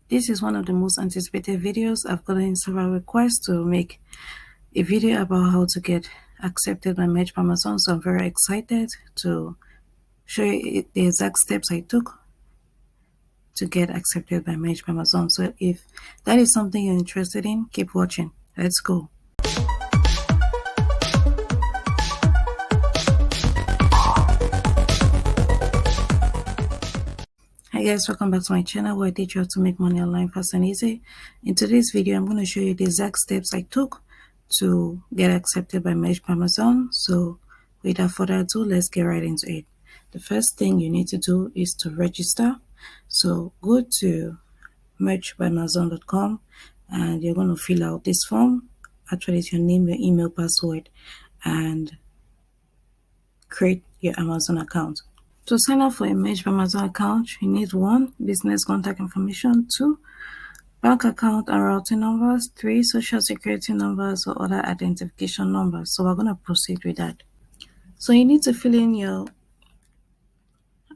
This is one of the most anticipated videos. I've gotten several requests to make a video about how to get accepted by Namecheap Amazon, so I'm very excited to show you the exact steps I took to get accepted by Namecheap Amazon. So if that is something you're interested in, keep watching. Let's go. Hi guys, welcome back to my channel where I teach you how to make money online fast and easy. In today's video, I'm going to show you the exact steps I took to get accepted by Namecheap Amazon. So without further ado, let's get right into it. The first thing you need to do is to register. So go to merchbyamazon.com and you're going to fill out this form. Actually, it's your name, your email, password, and create your Amazon account. To sign up for a Namecheap Amazon account, you need 1. Business contact information, 2. Bank account and routing numbers, 3. Social security numbers or other identification numbers. So we're going to proceed with that. So you need to fill in your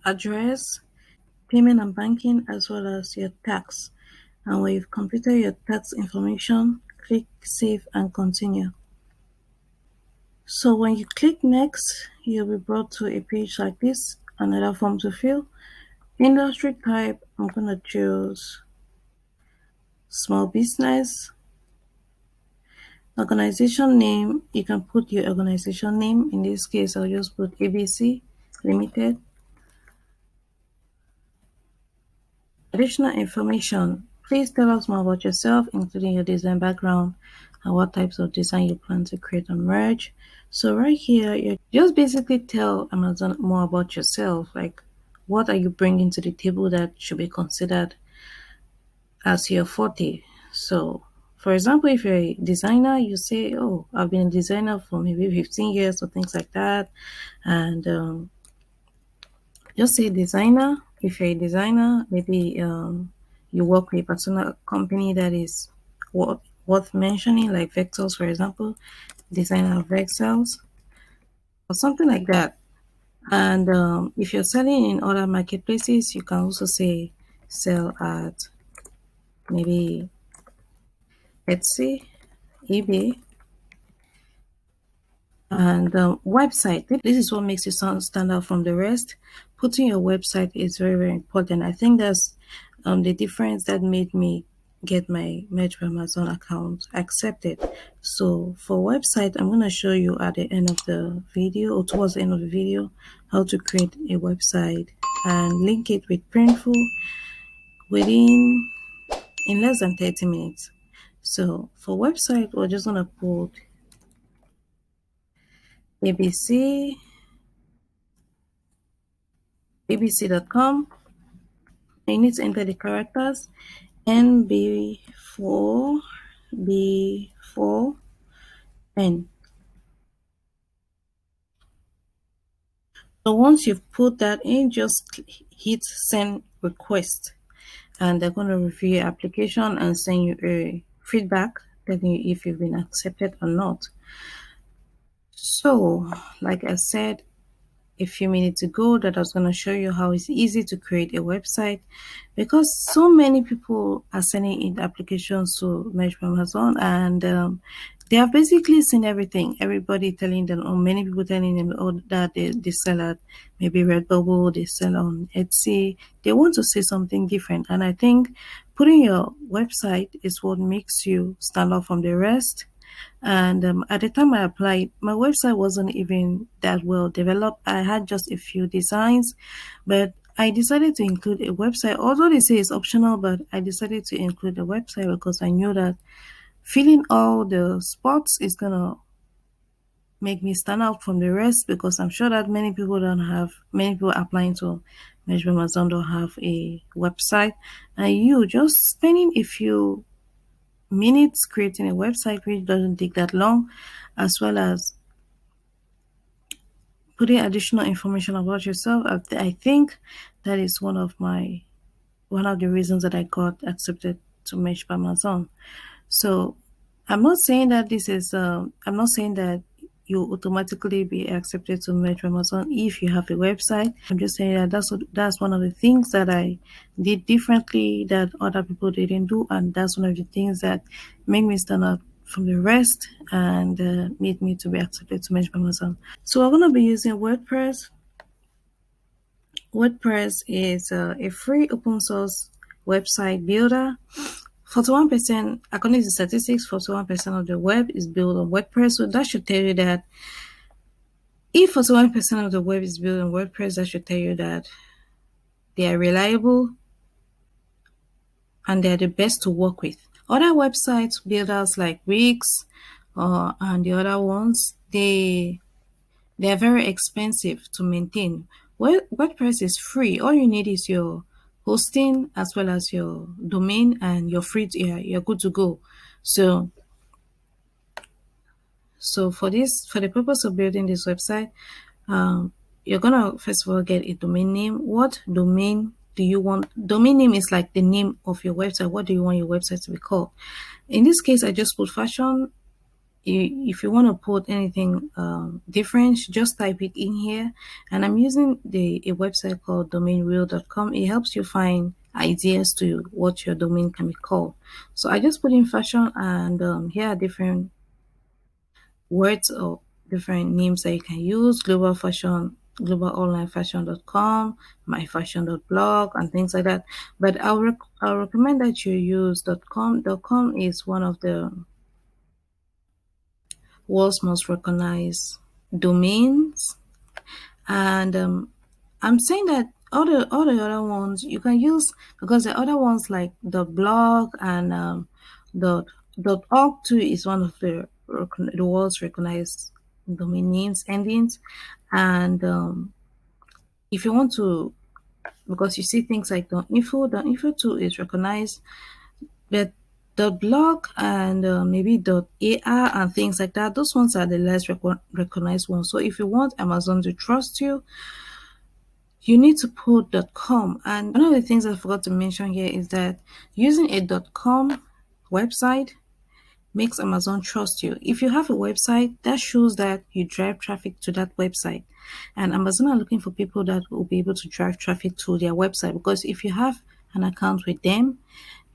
address, payment and banking, as well as your tax. And when you've completed your tax information, click Save and Continue. So when you click Next, you'll be brought to a page like this. Another form to fill. Industry type, I'm going to choose small business. Organization name, you can put your organization name. In this case, I'll just put ABC Limited. Additional information, please tell us more about yourself, including your design background and what types of design you plan to create on Merge. So right here, you just basically tell Amazon more about yourself, like what are you bringing to the table that should be considered as your forte. So for example, if you're a designer, you say, oh, I've been a designer for maybe 15 years or things like that. And just say designer. If you're a designer, maybe you work with a particular company that is worth mentioning, like Vectors, for example, designer of Vectors or something like that. And if you're selling in other marketplaces, you can also say sell at maybe Etsy, eBay, and website. This is what makes you stand out from the rest. Putting your website is very, very important. I think that's the difference that made me get my Namecheap Amazon account accepted. So for website, I'm going to show you at the end of the video or towards the end of the video how to create a website and link it with Printful in less than 30 minutes. So for website, we're just going to put abc.com. You need to enter the characters NB4 B4N. So once you've put that in, just hit send request, and they're going to review your application and send you a feedback telling you if you've been accepted or not. So like I said a few minutes ago, that I was going to show you how it's easy to create a website, because so many people are sending in applications to Namecheap Amazon, and they have basically seen everything. Everybody telling them, or many people telling them, oh, that they sell at maybe Redbubble, they sell on Etsy. They want to say something different, and I think putting your website is what makes you stand out from the rest. And at the time I applied, my website wasn't even that well developed. I had just a few designs, but I decided to include a website. Although they say it's optional, but I decided to include a website because I knew that filling all the spots is gonna make me stand out from the rest, because I'm sure that many people applying to Namecheap Amazon don't have a website, and you just spending a few minutes creating a website, which doesn't take that long, as well as putting additional information about yourself. I think that is one of the reasons that I got accepted to Namecheap Amazon. So I'm not saying that you automatically be accepted to merge from Amazon if you have a website. I'm just saying that that's one of the things that I did differently that other people didn't do, and that's one of the things that made me stand out from the rest and made me to be accepted to merge from Amazon. So I'm gonna be using WordPress. WordPress is a free open source website builder. 41%, according to statistics, 41% of the web is built on WordPress. So that should tell you that if 41% of the web is built on WordPress, that should tell you that they are reliable and they're the best to work with. Other websites builders like Wix and the other ones, they're very expensive to maintain. WordPress is free. All you need is your hosting as well as your domain, and you're good to go. So for the purpose of building this website, you're gonna first of all get a domain name. What domain do you want? Domain name is like the name of your website. What do you want your website to be called? In this case, I just put fashion. If you want to put anything different, just type it in here. And I'm using a website called domainwheel.com. It helps you find ideas to what your domain can be called. So I just put in fashion, and here are different words or different names that you can use: global fashion, globalonlinefashion.com, myfashion.blog, and things like that. But I'll recommend that you use .com. .com is one of the world's most recognized domains, and I'm saying that all the other ones you can use, because the other ones like the blog and dot org too is one of the world's recognized domain names endings. And if you want to, because you see things like the info too is recognized, but the blog and maybe .ar and things like that, those ones are the less recognized ones. So if you want Amazon to trust you, you need to put .com. And one of the things I forgot to mention here is that using a .com website makes Amazon trust you. If you have a website, that shows that you drive traffic to that website. And Amazon are looking for people that will be able to drive traffic to their website, because if you have an account with them,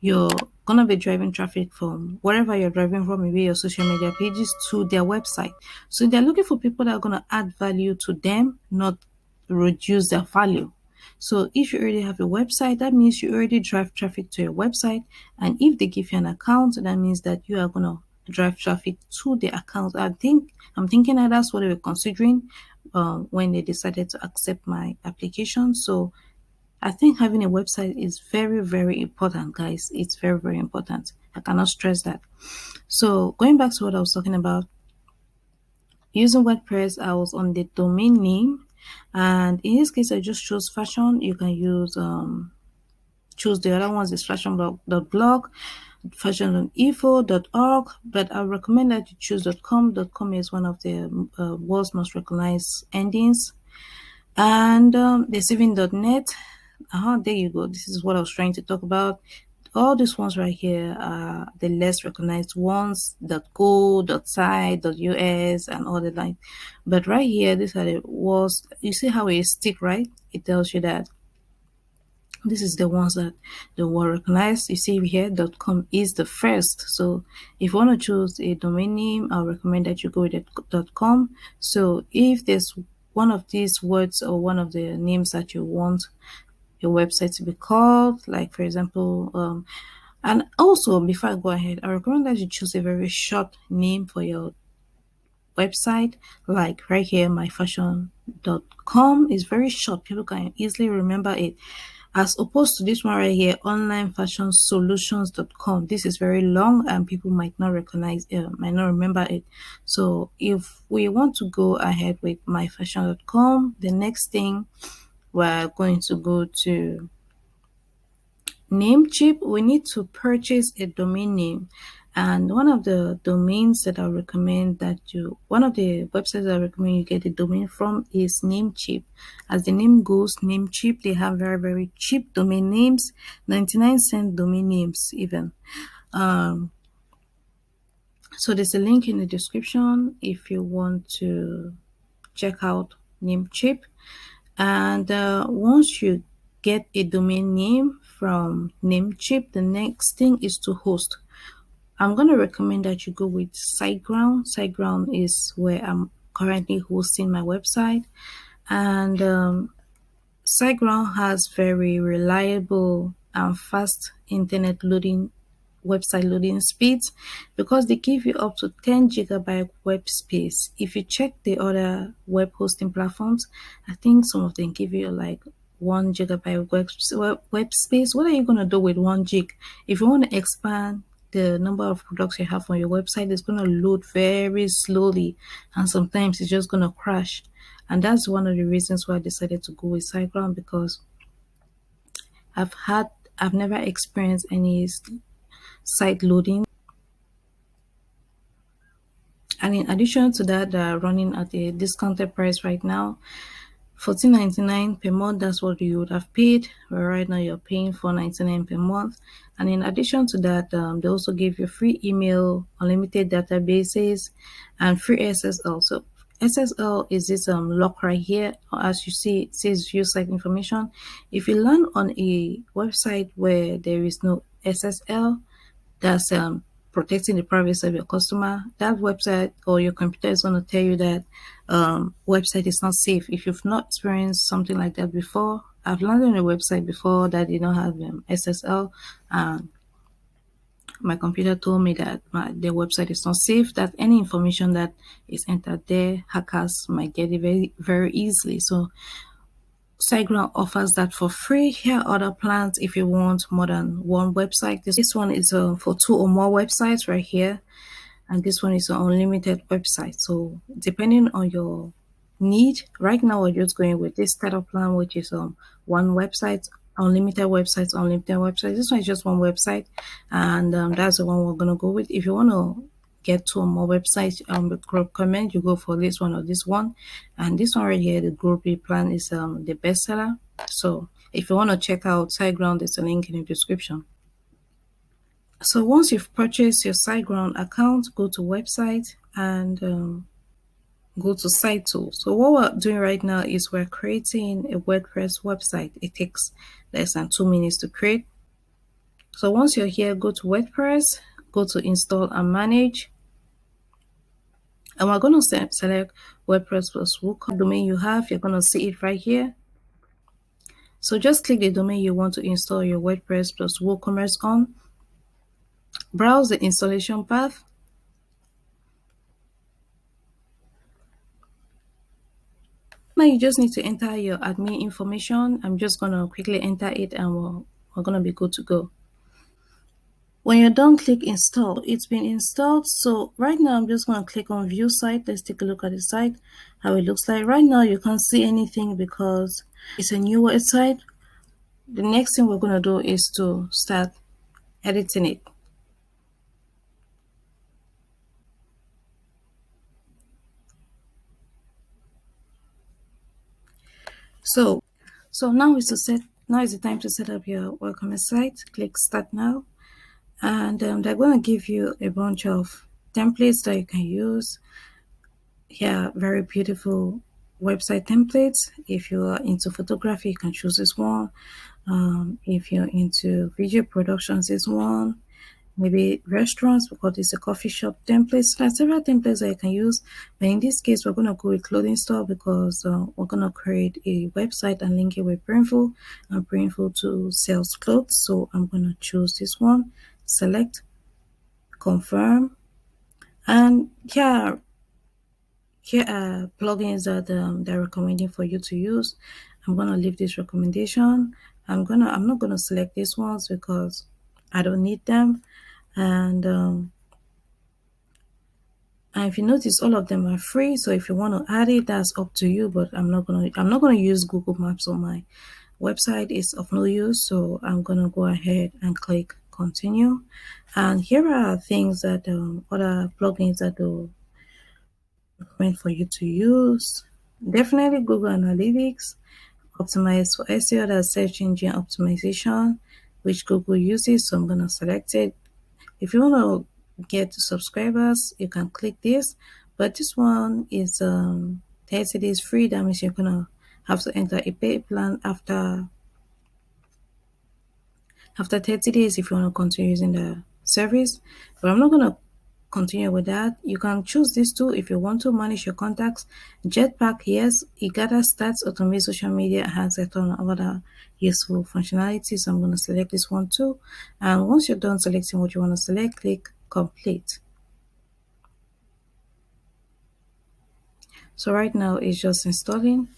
you're gonna be driving traffic from wherever you're driving from, maybe your social media pages, to their website. So they're looking for people that are gonna add value to them, not reduce their value. So if you already have a website, that means you already drive traffic to your website. And if they give you an account, that means that you are gonna drive traffic to the account. I'm thinking that that's what they were considering when they decided to accept my application. So I think having a website is very, very important, guys. It's very, very important. I cannot stress that. So going back to what I was talking about, using WordPress, I was on the domain name, and in this case, I just chose fashion. You can use choose the other ones is fashion.blog, fashion.info.org, but I recommend that you choose .com. .com is one of the world's most recognized endings, and there's even .net. There you go. This is what I was trying to talk about. All these ones right here are the less recognized ones: .co, .site, .us, and all the like. But right here, these are the words. You see how it stick, right? It tells you that this is the ones that the were recognized. You see here, .com is the first. So if you want to choose a domain name, I'll recommend that you go with .com. So if there's one of these words or one of the names that you want your website to be called, like for example, and also before I go ahead, I recommend that you choose a very short name for your website. Like right here, myfashion.com is very short. People can easily remember it, as opposed to this one right here, onlinefashionsolutions.com. This is very long and people might not remember it. So if we want to go ahead with myfashion.com, the next thing we're going to go to Namecheap. We need to purchase a domain name, and one of the domains that I recommend one of the websites I recommend you get a domain from is Namecheap. As the name goes, Namecheap, they have very, very cheap domain names, 99-cent domain names even. So there's a link in the description if you want to check out Namecheap. And once you get a domain name from Namecheap, the next thing is to host. I'm going to recommend that you go with Siteground. Siteground is where I'm currently hosting my website. And SiteGround has very reliable and fast internet loading website loading speeds because they give you up to 10 gigabyte web space. If you check the other web hosting platforms, I think some of them give you like 1 gigabyte web space. What are you going to do with 1 gig? If you want to expand the number of products you have on your website, it's going to load very slowly and sometimes it's just going to crash. And that's one of the reasons why I decided to go with SiteGround, because I've had I've never experienced any site loading. And in addition to that, they're running at a discounted price right now. $14.99 per month, that's what you would have paid, but right now you're paying $4.99 per month. And in addition to that, they also give you free email, unlimited databases, and free SSL. So SSL is this lock right here. As you see, it says view site information. If you land on a website where there is no SSL, that's protecting the privacy of your customer, that website or your computer is going to tell you that website is not safe. If you've not experienced something like that before, I've landed on a website before that did not have SSL, and my computer told me that the website is not safe, that any information that is entered there, hackers might get it very, very easily. So SiteGround offers that for free. Here are other plans if you want more than one website. This one is for 2 or more websites right here. And this one is an unlimited website. So depending on your need, right now we're just going with this startup plan, which is one website, unlimited websites, unlimited websites. This one is just one website. And that's the one we're going to go with. If you want to get 2 or more websites, recommend you go for this one or this one. And this one right here, the group B plan, is the bestseller. So if you want to check out SiteGround, there's a link in the description. So once you've purchased your SiteGround account, go to website and go to site tools. So what we're doing right now is we're creating a WordPress website. It takes less than 2 minutes to create. So once you're here, go to WordPress, go to install and manage. And we're going to select WordPress plus WooCommerce domain you have. You're going to see it right here. So just click the domain you want to install your WordPress plus WooCommerce on. Browse the installation path. Now you just need to enter your admin information. I'm just going to quickly enter it and we're going to be good to go. When you're done, click install. It's been installed. So right now I'm just going to click on view site. Let's take a look at the site, how it looks like. Right now you can't see anything because it's a new website. The next thing we're going to do is to start editing it. So now is the time to set up your WooCommerce site. Click start now. And they're going to give you a bunch of templates that you can use. Here, very beautiful website templates. If you are into photography, you can choose this one. If you're into video productions, this one. Maybe restaurants, because it's a coffee shop templates. There are several templates that you can use, but in this case we're going to go with clothing store because we're going to create a website and link it with Printful, and Printful to sells clothes. So I'm going to choose this one, select, confirm, and here are plugins that they're recommending for you to use. I'm going to leave this recommendation. I'm not going to select these ones because I don't need them. And if you notice, all of them are free. So if you want to add it, that's up to you. But I'm not gonna use Google Maps on my website. It's of no use. So I'm gonna go ahead and click continue. And here are things that other plugins that will recommend for you to use. Definitely Google Analytics, optimized for SEO, that's search engine optimization, which Google uses. So I'm gonna select it. If you want to get subscribers, you can click this. But this one is 30 days free. That means you're gonna have to enter a pay plan after 30 days if you want to continue using the service. But I'm not going to continue with that. You can choose this too if you want to manage your contacts. Jetpack, yes, it gathers stats, automate social media, and has a ton of other useful functionalities. So I'm going to select this one too. And once you're done selecting what you want to select, click complete. So right now it's just installing.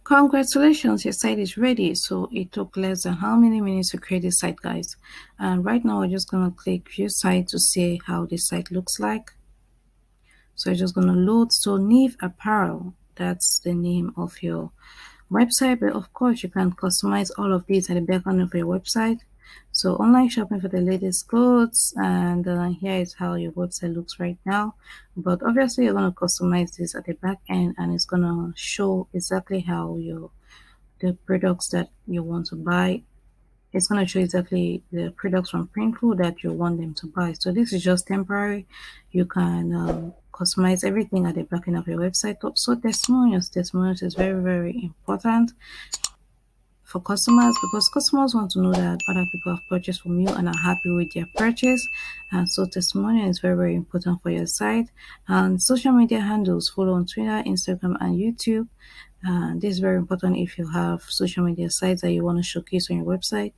Congratulations, your site is ready. So it took less than how many minutes to create this site, guys? And right now we're just gonna click view site to see how this site looks like. So it's just gonna load. So Neve Apparel, that's the name of your website, but of course you can customize all of these at the back end of your website. So online shopping for the latest clothes, and here is how your website looks right now. But obviously you're going to customize this at the back end, and it's going to show exactly how the products that you want to buy. It's going to show exactly the products from Printful that you want them to buy. So this is just temporary. You can customize everything at the back end of your website. So testimonials is very, very important for customers, because customers want to know that other people have purchased from you and are happy with their purchase. And so testimonial is very, very important for your site. And social media handles, follow on Twitter, Instagram, and YouTube. This is very important if you have social media sites that you want to showcase on your website.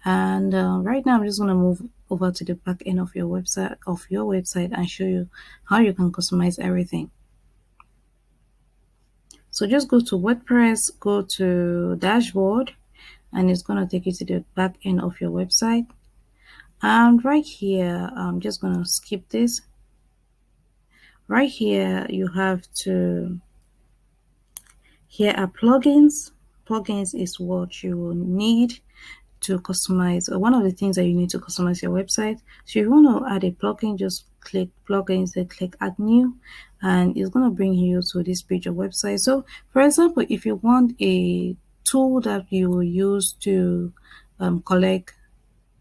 And right now I'm just going to move over to the back end of your website and show you how you can customize everything. So just go to WordPress, go to dashboard, and it's going to take you to the back end of your website. And right here, I'm just going to skip this. Right here, you have to, here are plugins. Plugins is what you will need to customize, or one of the things that you need to customize your website. So if you want to add a plugin, just click plugins, then click add new, and it's going to bring you to this page of website. So for example, if you want a tool that you will use to collect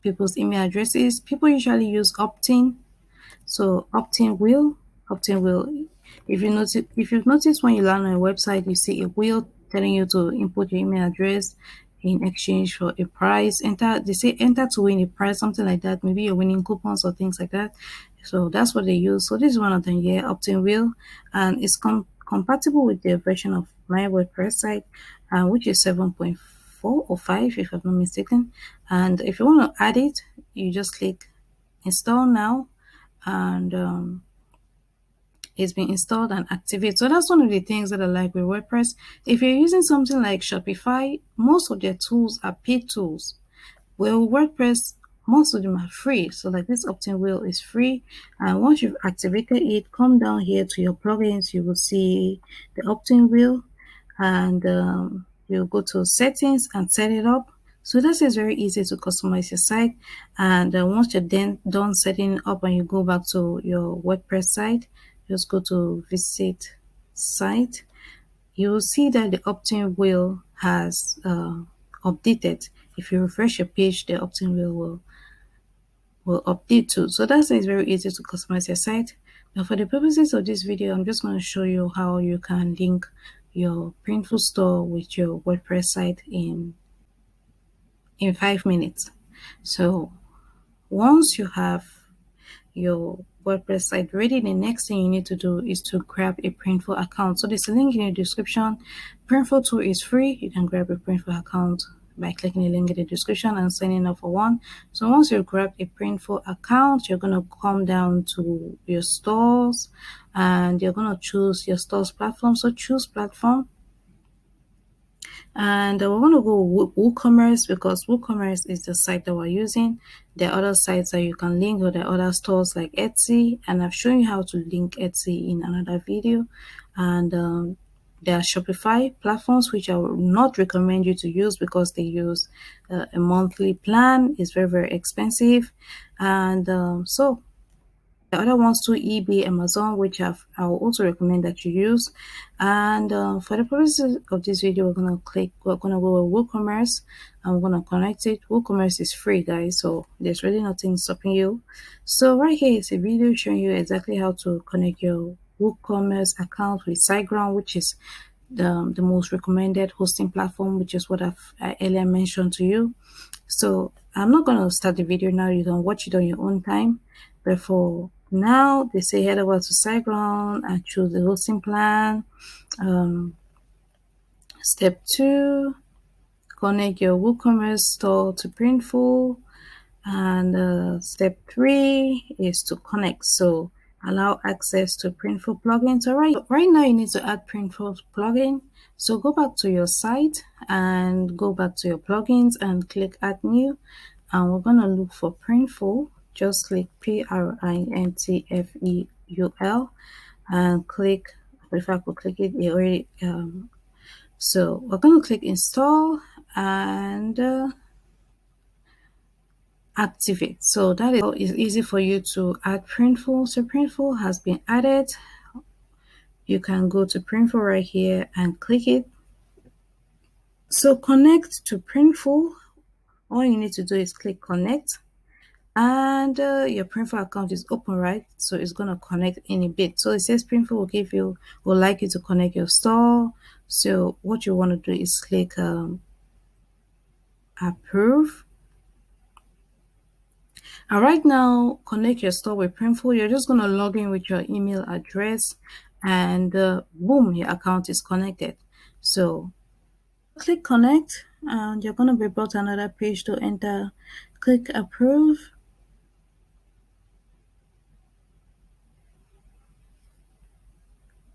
people's email addresses, people usually use opt-in. So opt-in wheel, if you've noticed when you land on a website, you see a wheel telling you to input your email address in exchange for a prize. They say enter to win a prize, something like that. Maybe you're winning coupons or things like that. So that's what they use. So this is one of them here, opt-in wheel, and it's compatible with the version of my WordPress site, which is 7.4 or 5 if I'm not mistaken. And if you want to add it, you just click install now, and it's been installed and activated. So that's one of the things that I like with WordPress. If you're using something like Shopify, most of their tools are paid tools. Well, WordPress, most of them are free. So like this opt-in wheel is free. And once you've activated it, come down here to your plugins, you will see the opt-in wheel, and you'll go to settings and set it up. So this is very easy to customize your site. And once you're then done setting up and you go back to your WordPress site, just go to visit site. You will see that the opt-in wheel has updated. If you refresh your page, the opt-in wheel will update too. So that's very easy to customize your site. Now for the purposes of this video, I'm just going to show you how you can link your Printful store with your WordPress site in 5 minutes. So once you have your WordPress site ready, the next thing you need to do is to grab a Printful account. So there's a link in the description. Printful tool is free. You can grab a Printful account by clicking the link in the description and signing up for one. So once you grab a Printful account, you're going to come down to your stores and you're going to choose your store's platform. So choose platform. And we're going to go with WooCommerce, because WooCommerce is the site that we're using. There are other sites that you can link, or there are other stores like Etsy, and I've shown you how to link Etsy in another video. And there are Shopify platforms, which I would not recommend you to use because they use a monthly plan. It's very, very expensive. And so the other ones too, eBay, Amazon, which I will also recommend that you use. And for the purposes of this video, we're gonna go with WooCommerce. I'm gonna connect it. WooCommerce is free, guys, so there's really nothing stopping you. So right here is a video showing you exactly how to connect your WooCommerce account with Siteground, which is the most recommended hosting platform, which is what I earlier mentioned to you. So I'm not going to start the video now. You can watch it on your own time. But for now, they say head over to SiteGround and choose the hosting plan. Step 2, connect your WooCommerce store to Printful. And step 3 is to connect. So allow access to Printful plugins. All right now you need to add Printful plugin. So go back to your site and go back to your plugins and click add new. And we're gonna look for Printful. Just click Printful and click. If I could click it, it already. So we're gonna click install and activate. So that is easy for you to add Printful. So Printful has been added. You can go to Printful right here and click it. So connect to Printful. All you need to do is click connect, and your Printful account is open, right? So it's gonna connect in a bit. So it says Printful will like you to connect your store. So what you want to do is click approve. And right now, connect your store with Printful. You're just going to log in with your email address and boom, your account is connected. So click connect and you're going to be brought to another page to enter. Click approve.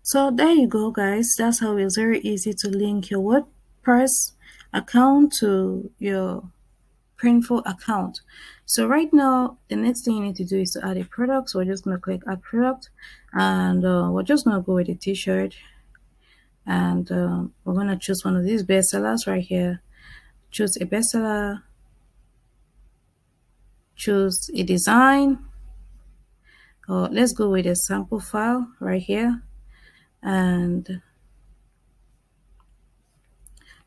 So there you go, guys. That's how it's very easy to link your WordPress account to your Printful account. So right now, the next thing you need to do is to add a product. So we're just going to click add product, and we're just going to go with a t-shirt, and we're going to choose one of these bestsellers right here. Choose a bestseller, choose a design, or let's go with a sample file right here, and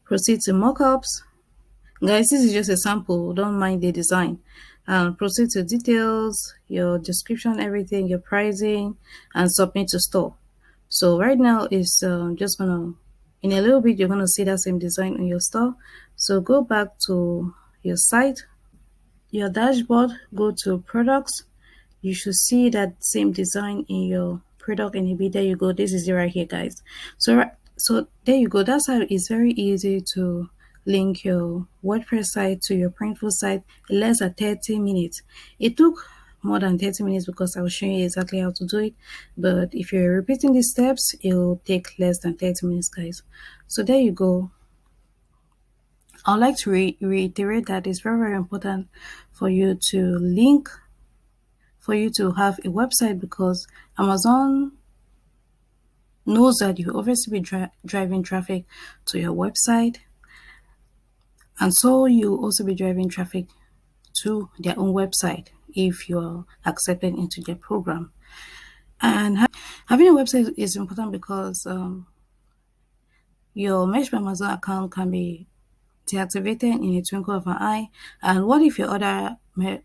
proceed to mockups. Guys, this is just a sample, don't mind the design. Proceed to details, your description, everything, your pricing, and submit to store. So right now it's just gonna, in a little bit, you're gonna see that same design on your store. So go back to your site, your dashboard, go to products. You should see that same design in your product in a bit. There you go. This is it right here, guys. So there you go. That's how it's very easy to link your WordPress site to your Printful site in less than 30 minutes. It took more than 30 minutes because I will show you exactly how to do it. But if you're repeating these steps, it will take less than 30 minutes, guys. So there you go. I'd like to reiterate that it's very, very important for you to have a website, because Amazon knows that you obviously be driving traffic to your website, and so you also be driving traffic to their own website if you're accepted into their program. And having a website is important because your Mesh by Amazon account can be deactivated in a twinkle of an eye. And what if your other print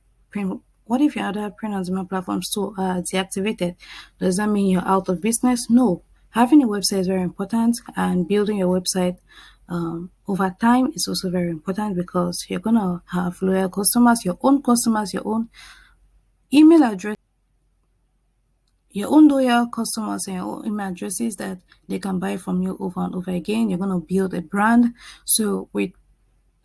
on demand platforms too are deactivated? Does that mean you're out of business? No. Having a website is very important, and building your website over time is also very important, because you're gonna have loyal customers, your own email address, your own loyal customers and your own email addresses that they can buy from you over and over again. You're gonna build a brand. So with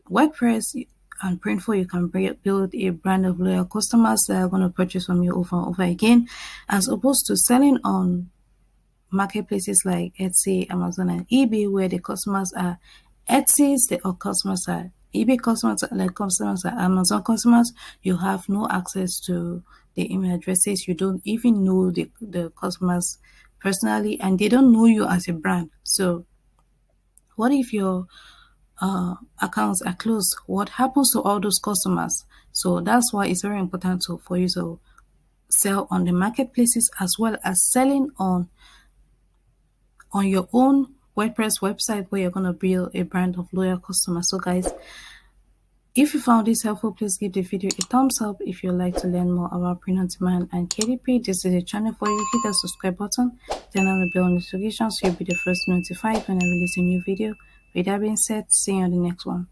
WordPress and Printful, you can build a brand of loyal customers that are going to purchase from you over and over again, as opposed to selling on marketplaces like Etsy, Amazon, and eBay, where the customers are Etsy's, the customers are eBay customers, like customers are Amazon customers. You have no access to the email addresses. You don't even know the customers personally, and they don't know you as a brand. So what if your accounts are closed? What happens to all those customers? So that's why it's very important for you to sell on the marketplaces, as well as selling on your own WordPress website, where you're going to build a brand of loyal customers. So guys, If you found this helpful, please give the video a thumbs up. If you'd like to learn more about print on demand and KDP, this is a channel for you. Hit the subscribe button, turn on the bell notification so you'll be the first notified when I release a new video. With that being said, see you on the next one.